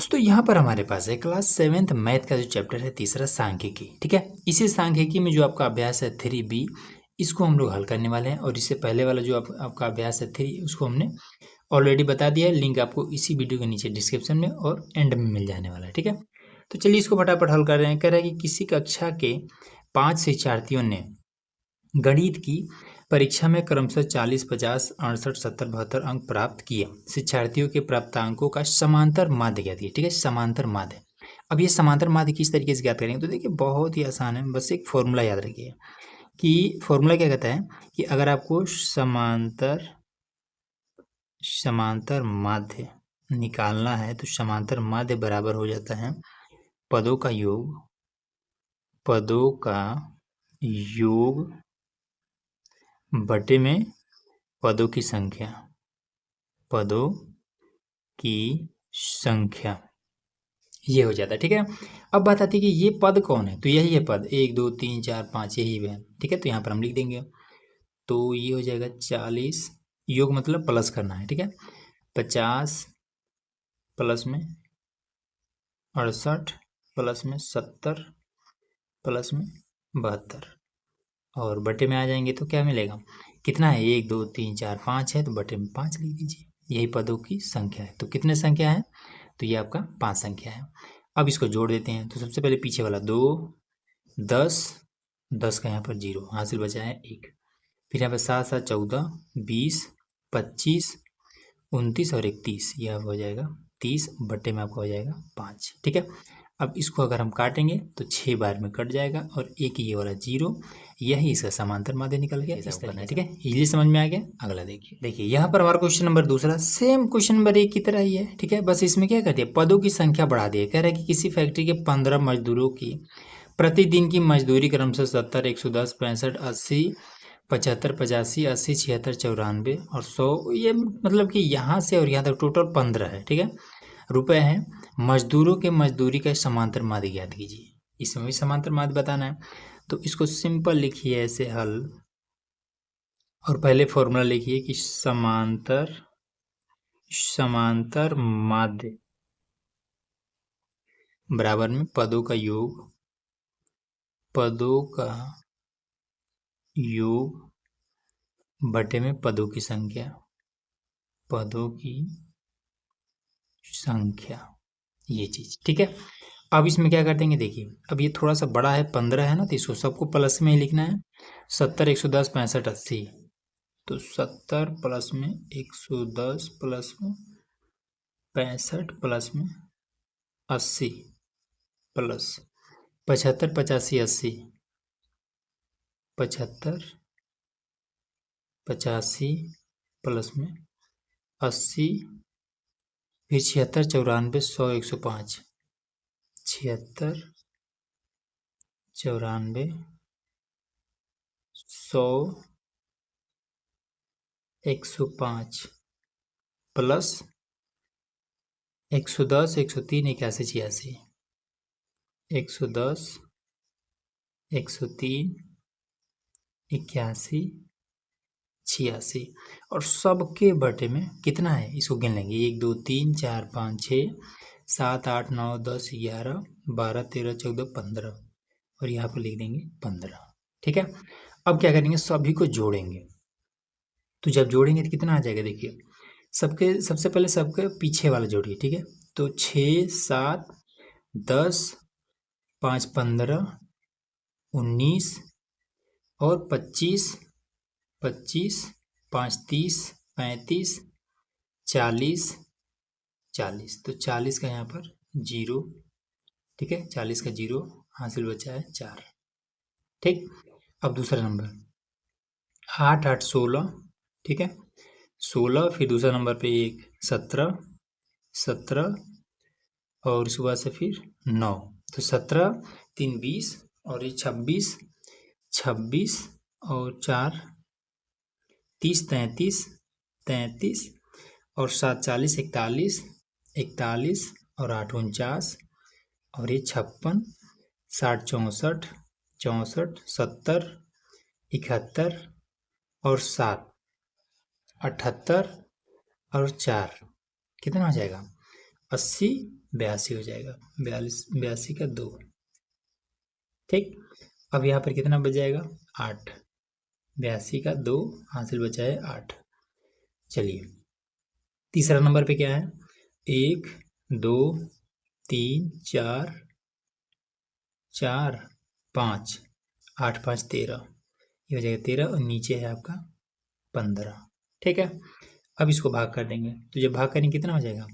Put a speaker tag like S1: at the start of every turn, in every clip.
S1: दोस्तों यहाँ पर हमारे पास है क्लास 7th मैथ का जो चैप्टर है तीसरा सांख्यिकी। ठीक है, इसी सांख्यिकी में जो आपका अभ्यास है 3B, इसको हम लोग हल करने वाले हैं। और इससे पहले वाला जो आपका अभ्यास है 3, उसको हमने ऑलरेडी बता दिया है। लिंक आपको इसी वीडियो के नीचे डिस्क्रिप्शन में और एंड में मिल जाने वाला है। ठीक है, तो चलिए इसको फटाफट हल कर रहे हैं। कह रहा है कि किसी कक्षा के 5 शिक्षार्थियों ने गणित की परीक्षा में क्रमशः 40, 50, 68, 70, 72 अंक प्राप्त किए। शिक्षार्थियों के प्राप्तांकों का समांतर माध्य ज्ञात कीजिए। ठीक है, समांतर माध्य। अब ये समांतर माध्य किस तरीके से ज्ञात करेंगे, तो देखिए बहुत ही आसान है। बस एक फॉर्मूला याद रखिए कि फॉर्मूला क्या कहता है कि अगर आपको समांतर माध्य निकालना है तो समांतर माध्य बराबर हो जाता है पदों का योग बटे में पदों की संख्या, ये हो जाता है। ठीक है, अब बात आती है कि ये पद कौन है, तो यही है पद 1 2 3 4 5, यही है। ठीक है, तो यहाँ पर हम लिख देंगे, तो ये हो जाएगा 40, योग मतलब प्लस करना है। ठीक है, 50 प्लस में 68 प्लस में 70 प्लस में 72, और बटे में आ जाएंगे तो क्या मिलेगा, कितना है 1 2 3 4 5 है, तो बटे में 5 लिख दीजिए। यही पदों की संख्या है। तो कितने संख्या है, तो ये आपका 5 संख्या है। अब इसको जोड़ देते हैं। तो सबसे पहले पीछे वाला 2 10, 10 का यहाँ पर 0 हासिल बचा है 1। फिर यहाँ पर 7 7 14 20 25 29 और 31, यह हो जाएगा 30, बटे में आपका हो जाएगा 5। ठीक है, अब इसको अगर हम काटेंगे तो 6 बार में कट जाएगा और एक ये वाला 0, यही इसका समांतर माध्य निकल गया। इस तरह है। ठीक है, इजीली समझ में आ गया। अगला देखिए यहाँ पर हमारा क्वेश्चन नंबर दूसरा सेम क्वेश्चन नंबर 1 की तरह ही है। ठीक है, बस इसमें क्या कर दिया, पदों की संख्या बढ़ा दिया। कह रहा है कि किसी फैक्ट्री के 15 मजदूरों की प्रतिदिन की मजदूरी क्रमशः 70, 110, 65, 80, 75, 85, 80, 76, 94 और 100, ये मतलब कि यहाँ से और यहाँ तक टोटल 15 है। ठीक है, रुपए हैं। मजदूरों के मजदूरी का समांतर माध्य ज्ञात कीजिए। इसमें भी समांतर माध्य बताना है। तो इसको सिंपल लिखिए ऐसे हल, और पहले फॉर्मूला लिखिए कि समांतर माध्य बराबर में पदों का योग बटे में पदों की संख्या, ये चीज। ठीक है, अब इसमें क्या कर देंगे, देखिए अब ये थोड़ा सा बड़ा है, 15 है ना, तो इसको सबको प्लस में ही लिखना है। 70, 110, 65, 80, तो 70 प्लस में 110 प्लस में 65 प्लस में 80 प्लस 75, 85, 80, 75 85 प्लस में 80, फिर 76, 94, 100, 105, 76, 94, 100, 105 प्लस 110, 103, 81, 86, 110, 103, 81, 86, और सबके बटे में कितना है, इसको गिन लेंगे। 1 2 3 4 5 6 7 8 9 10 11 12 13 14 15, और यहाँ पर लिख देंगे 15। ठीक है, अब क्या करेंगे, सभी को जोड़ेंगे। तो जब जोड़ेंगे तो कितना आ जाएगा, देखिए सबसे पहले सबके पीछे वाला जोड़िए। ठीक है, तो 6 7 10 5 15 19 और 25 25 5 30 35 40 40, तो 40 का यहाँ पर 0। ठीक है, 40 का 0 हासिल बचा है 4। ठीक, अब दूसरा नंबर 8 8 16। ठीक है, 16, फिर दूसरा नंबर पे 1 17 17, और उसके बाद से फिर 9, तो 17 3 20, और ये 26 26 और 4 30 33 33, और 7 40 41 41, और 8 49, और ये 56 60 64 64 70 71, और 7 78, और 4 कितना हो जाएगा 80 82 हो जाएगा, 82 का 2। ठीक, अब यहाँ पर कितना बच जाएगा? 8। 82 का 2 हासिल बचा है 8। चलिए तीसरा नंबर पे क्या है? 1 2 3 4 4 5, 8 5 13, ये हो जाएगा 13 और नीचे है आपका 15। ठीक है, अब इसको भाग कर देंगे तो जब भाग करेंगे कितना हो जाएगा?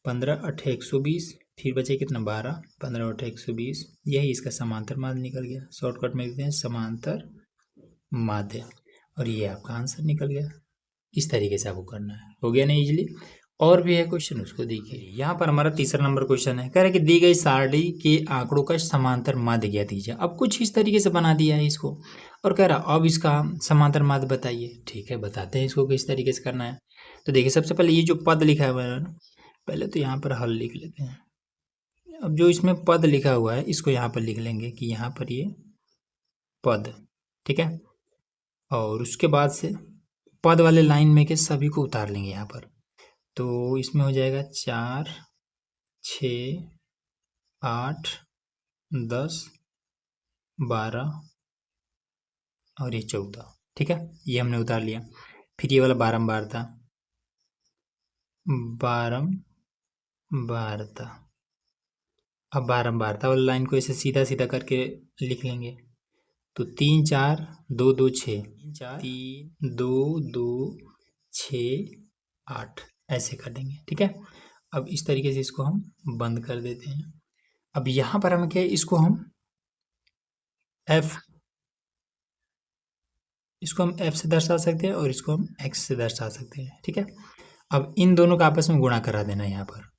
S1: 15 8 120, फिर बचे कितना? 12। 15 8 120, यही इसका समांतर माध्य निकल गया। शॉर्टकट में लिखते हैं समांतर माध्य, और ये आपका आंसर निकल गया। इस तरीके से आपको करना है। हो गया ना इजीली? और भी है क्वेश्चन, उसको देखिए। यहाँ पर हमारा तीसरा नंबर क्वेश्चन है, कह रहा है कि दी गई सारणी के आंकड़ों का समांतर माध्य ज्ञात कीजिए। अब कुछ इस तरीके से बना दिया है इसको, और कह रहा अब इसका समांतर माध्य बताइए। ठीक है, बताते हैं इसको किस तरीके से करना है। तो देखिए सबसे पहले ये जो पद लिखा हुआ है ना, पहले तो यहाँ पर हल लिख लेते हैं। अब जो इसमें पद लिखा हुआ है इसको यहाँ पर लिख लेंगे कि यहाँ पर ये पद, ठीक है। और उसके बाद से पद वाले लाइन में के सभी को उतार लेंगे यहाँ पर। तो इसमें हो जाएगा 4 6 8 10 12 और ये 14। ठीक है, ये हमने उतार लिया। फिर ये वाला बारंबार था, बारंबारता। अब बारंबारता वाला लाइन को ऐसे सीधा सीधा करके लिख लेंगे। तो 3 4 2 2 6, 3 2 2 6 8, ऐसे कर देंगे। ठीक है, अब इस तरीके से इसको हम बंद कर देते हैं। अब यहाँ पर हम क्या, इसको हम f से दर्शा सकते हैं और इसको हम x से दर्शा सकते हैं। ठीक है, अब इन दोनों का आपस में गुणा करा देना है यहाँ पर।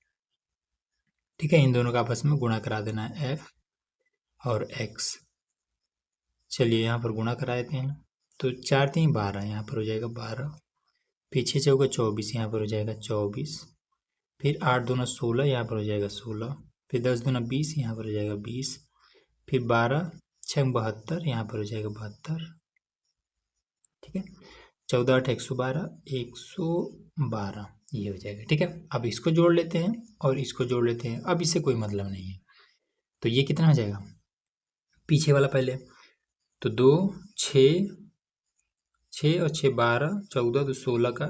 S1: ठीक है, इन दोनों का आपस में गुणा करा देना है, f और x। चलिए यहाँ पर गुणा करा देते हैं। तो 4 3 12, यहाँ पर हो जाएगा 12। फिर 6 चौका 24, यहाँ पर हो जाएगा 24। फिर 8 दूना 16, यहाँ पर हो जाएगा 16। फिर 10 दूना 20, यहाँ पर हो जाएगा 20। फिर 12 6 72, यहाँ पर हो जाएगा 72। ठीक है, 14 8 112, 112, ये हो जाएगा। ठीक है, अब इसको जोड़ लेते हैं और इसको जोड़ लेते हैं। अब इससे कोई मतलब नहीं है, तो ये कितना हो जाएगा? पीछे वाला पहले, तो 2 6 6 और 6 12, 14 तो 16 का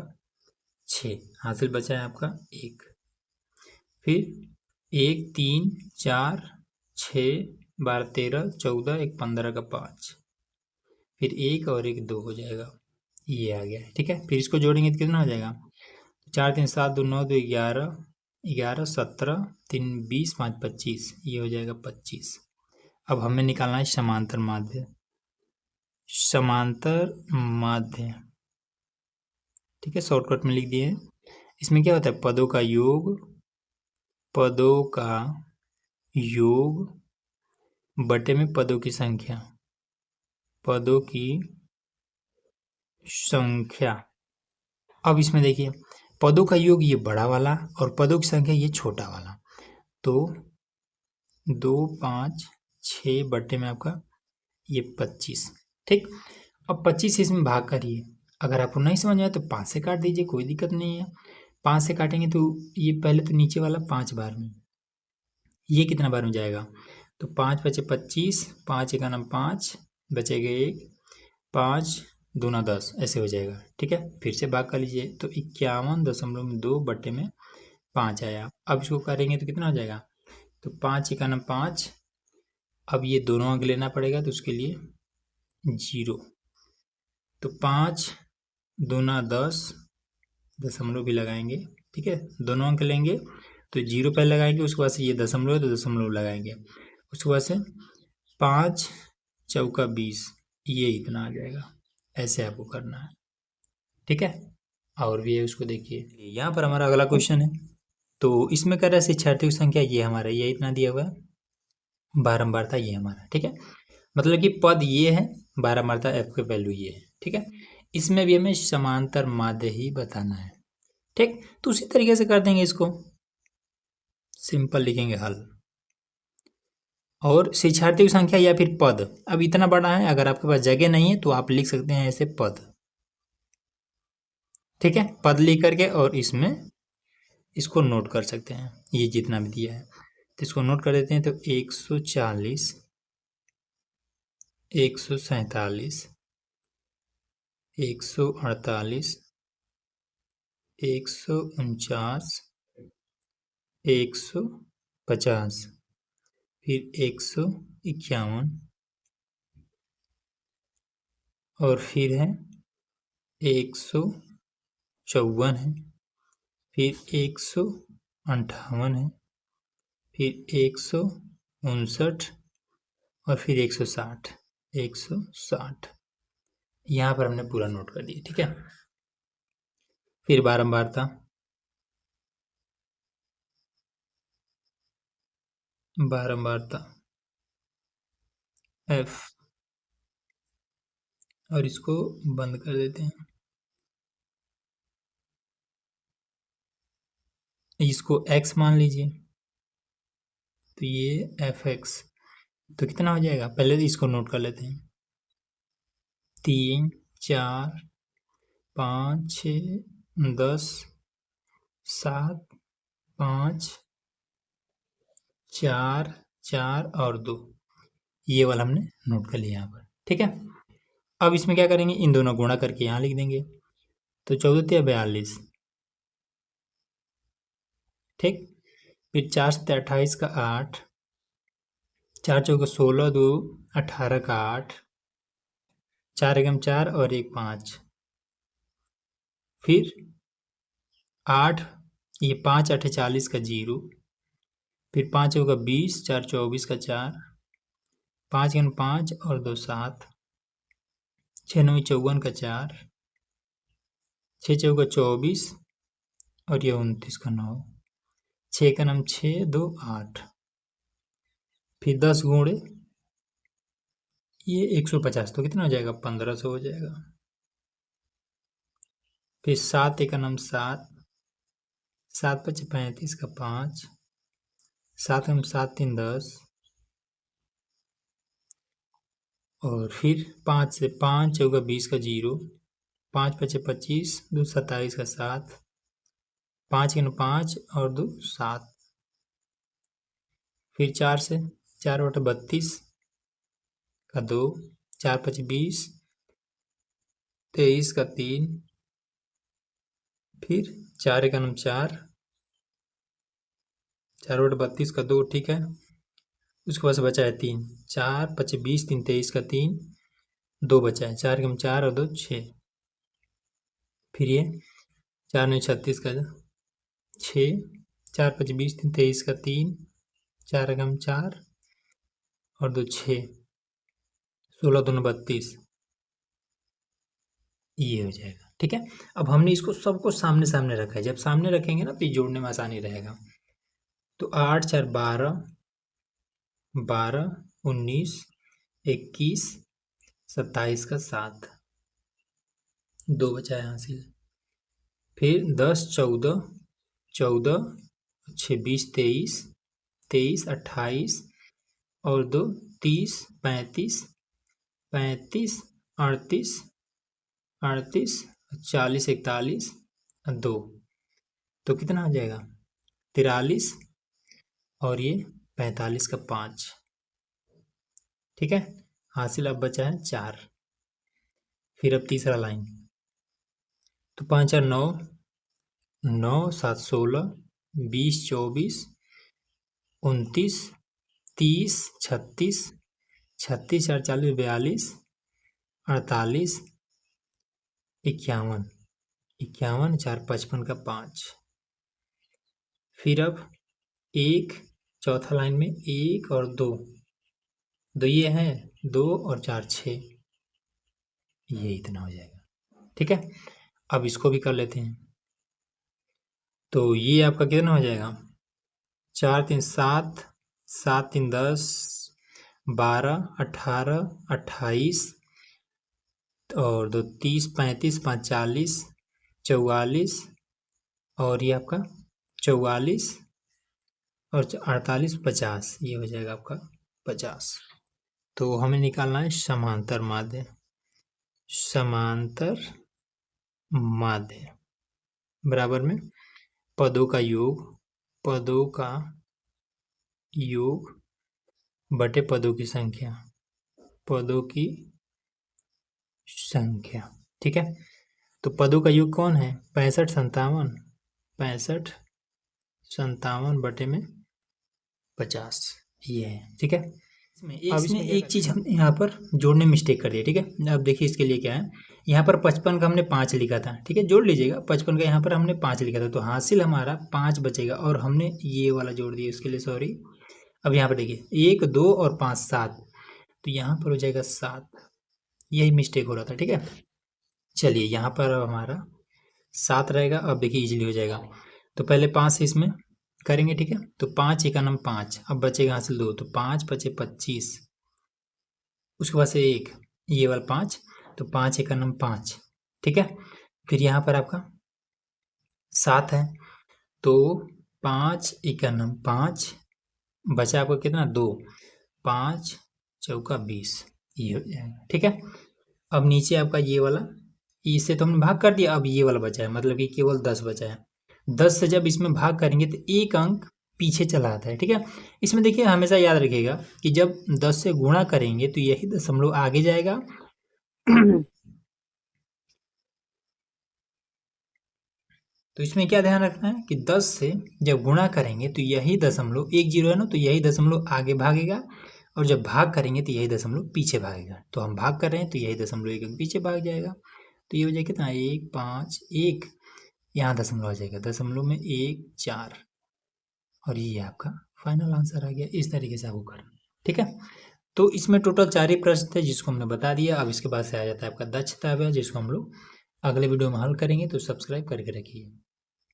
S1: 6, हासिल बचा है आपका 1। फिर 1 3 4 6 12 13 14, 1 15 का 5। फिर 1 और 1 2 हो जाएगा, ये आ गया। ठीक है, फिर इसको जोड़ेंगे तो कितना हो जाएगा? 4 3 7 2 9 2 11, 11 17 3 20 5 25, ये हो जाएगा 25। अब हमें निकालना है समांतर माध्य। समांतर माध्य, ठीक है, शॉर्टकट में लिख दिए। इसमें क्या होता है? पदों का योग, पदों का योग बटे में पदों की संख्या, पदों की संख्या। अब इसमें देखिए पदों का योग ये बड़ा वाला और पदों की संख्या ये छोटा वाला। तो 2 5 6 बटे में आपका ये 25। ठीक, अब 25 इसमें भाग करिए। अगर आपको नहीं समझ में आए तो 5 से काट दीजिए, कोई दिक्कत नहीं है। 5 से काटेंगे तो ये पहले तो नीचे वाला 5 बार में, ये कितना बार में जाएगा? तो 5 बचे 25, 5 एका 5, बचेगा 1, 5 दूना 10, ऐसे हो जाएगा। ठीक है, फिर से भाग कर लीजिए तो 51.2 बटे में 5 आया। अब इसको करेंगे तो कितना हो जाएगा? तो 5 एका 5, अब ये दोनों अंक लेना पड़ेगा तो उसके लिए 0। तो 5 दूना 10, दशमलव भी लगाएंगे। ठीक है, दोनों अंक लेंगे तो 0 पहले लगाएंगे, उसके बाद से ये दशमलव है तो दशमलव लगाएंगे, उसके बाद से 5 चौका 20, ये इतना आ जाएगा। ऐसे आपको करना है। ठीक है, और भी है, उसको देखिए। यहाँ पर हमारा अगला क्वेश्चन है, तो इसमें कह रहा है शिक्षार्थियों की संख्या ये हमारा, ये इतना दिया हुआ है, बारंबारता ये हमारा। ठीक है, मतलब कि पद ये है, बारंबारता f की वैल्यू ये है। ठीक है, इसमें भी हमें समांतर माध्य ही बताना है। ठीक, तो उसी तरीके से कर देंगे इसको, सिंपल लिखेंगे हल। और शिक्षार्थियों की संख्या या फिर पद, अब इतना बड़ा है, अगर आपके पास जगह नहीं है तो आप लिख सकते हैं ऐसे पद। ठीक है, पद लिख करके और इसमें इसको नोट कर सकते हैं, ये जितना भी दिया है। तो इसको नोट कर देते हैं। तो 140, 147, 148, 149, 150, फिर 151 और फिर है 154 है, फिर 158 है, फिर 159 और फिर 160, 160 यहाँ पर हमने पूरा नोट कर दिया। ठीक है, फिर बारंबारता, बारंबारता F और इसको बंद कर देते हैं। इसको x मान लीजिए, तो ये fx, तो कितना हो जाएगा? पहले तो इसको नोट कर लेते हैं। 3, 4, 5, 6, 10, 7, 5, 4, 4 और 2, ये वाला हमने नोट कर लिया यहाँ पर। ठीक है, अब इसमें क्या करेंगे? इन दोनों गुणा करके यहाँ लिख देंगे। तो 14 या 42, ठीक। फिर 4 से 28 का 8, 4 चौका 16, 2 18 का 8, 4 एकम 4 और 1 5, फिर 8, ये 5 8 40 का 0, फिर 5 चौका 20, 4 24 का 4, 5 एकम 5 और 2 7, 6 9 54 का 4, 6 चौका 24 और ये 29 का 9, 6 का नाम 6 2 8, फिर 10 गुणे ये 150, तो कितना हो जाएगा? 1500 हो जाएगा। फिर 7 एक का नाम 7, 7 5 35 का 5, 7 हम 7 3 10 और फिर 5 से 5 चौका 20 का 0, 5 5 25, 2 27 का 7, 5 के 5 और 2 7, फिर 4 से 4 बटा 32 का 2, 4 5 20, 23 का 3, फिर 4 का नाम 4, 4 बटा 32 का 2, ठीक है। उसके बाद से बचा है 3, 4 5 20, 3 23 का 3, 2 बचा है, 4 कम 4 और 2 6, फिर ये 4 9 36 का 6, 4 5 20, 3 23 का 3, 4 कम 4 और 2 6, 16 2 32, ये हो जाएगा। ठीक है, अब हमने इसको सबको सामने सामने रखा है। जब सामने रखेंगे ना तो ये जोड़ने में आसानी रहेगा। तो 8 4 12, 12 19 21 27 का 7, 2 बचा है हासिल। फिर 10 14, 14 26 23, 23 28 और 2 30 35, 35 38 38 40 41 और 2, तो कितना हो जाएगा? 43 और ये 45 का 5, ठीक है। हासिल अब बचा है 4। फिर अब तीसरा लाइन, तो 5 4 9, 9 7 16, 20 24, 29 30 36, 36 4 40 42, 48 51, 51 4 55 का 5। फिर अब एक, चौथा लाइन में 1 और 2, 2 ये है, 2 और 4 6, ये इतना हो जाएगा। ठीक है, अब इसको भी कर लेते हैं। तो ये आपका कितना हो जाएगा? 4 3 7, 7 3 10, 12 18 28 और 2 30 35 5 40 44 और ये आपका 44 और 48 50, ये हो जाएगा आपका 50। तो हमें निकालना है समांतर माध्य। समांतर माध्य बराबर में पदों का योग, पदों का योग बटे पदों की संख्या, पदों की संख्या। ठीक है, तो पदों का योग कौन है? 65 57, 65 57 बटे में 50, ये है। ठीक है, अब इसमें एक चीज़ हमने यहाँ पर जोड़ने मिस्टेक कर दिया। ठीक है, अब देखिए इसके लिए क्या है, यहाँ पर 55 का हमने 5 लिखा था। ठीक है, जोड़ लीजिएगा, 55 का यहाँ पर हमने 5 लिखा था, तो हासिल हमारा 5 बचेगा और हमने ये वाला जोड़ दिया, इसके लिए सॉरी। अब यहाँ पर देखिए 1 2 और 5 7, तो यहाँ पर हो जाएगा 7, यही मिस्टेक हो रहा था। ठीक है, चलिए यहाँ पर हमारा 7 रहेगा। अब देखिए इजीली हो जाएगा, तो पहले 5 से इसमें करेंगे। ठीक है, तो 5 एकानम 5, अब बचेगा हासिल 2, तो 5 बचे 25, उसके बाद से 1, ये वाला 5, तो 5 एकानम 5। ठीक है, फिर यहाँ पर आपका 7 है, तो 5 एकानम 5, बचा आपका कितना 2, 5 चौका 20, ये हो जाएगा। ठीक है, अब नीचे आपका ये वाला, इससे तो हमने भाग कर दिया, अब ये वाला बचा है, मतलब कि केवल 10 बचा है। 10 से जब इसमें भाग करेंगे तो एक अंक पीछे चला आता है। ठीक है, इसमें देखिए हमेशा याद रखिएगा कि जब 10 से गुणा करेंगे तो यही दशमलव आगे जाएगा तो इसमें क्या ध्यान रखना है कि 10 से जब गुणा करेंगे तो यही दशमलव, 1 0 है ना, तो यही दशमलव आगे भागेगा, और जब भाग करेंगे तो यही दशमलव पीछे भागेगा। तो हम भाग कर रहे हैं तो यही दशमलव एक अंक पीछे भाग जाएगा, तो ये हो जाएगा कितना 1 5 1, यहाँ दशमलव आ जाएगा, दशमलव में 1 4, और ये आपका फाइनल आंसर आ गया। इस तरीके से आपको करना। ठीक है, तो इसमें टोटल 4 ही प्रश्न थे जिसको हमने बता दिया। अब इसके बाद से आ जाता है आपका दक्षता अवयव, जिसको हम लोग अगले वीडियो में हल करेंगे, तो सब्सक्राइब करके रखिए।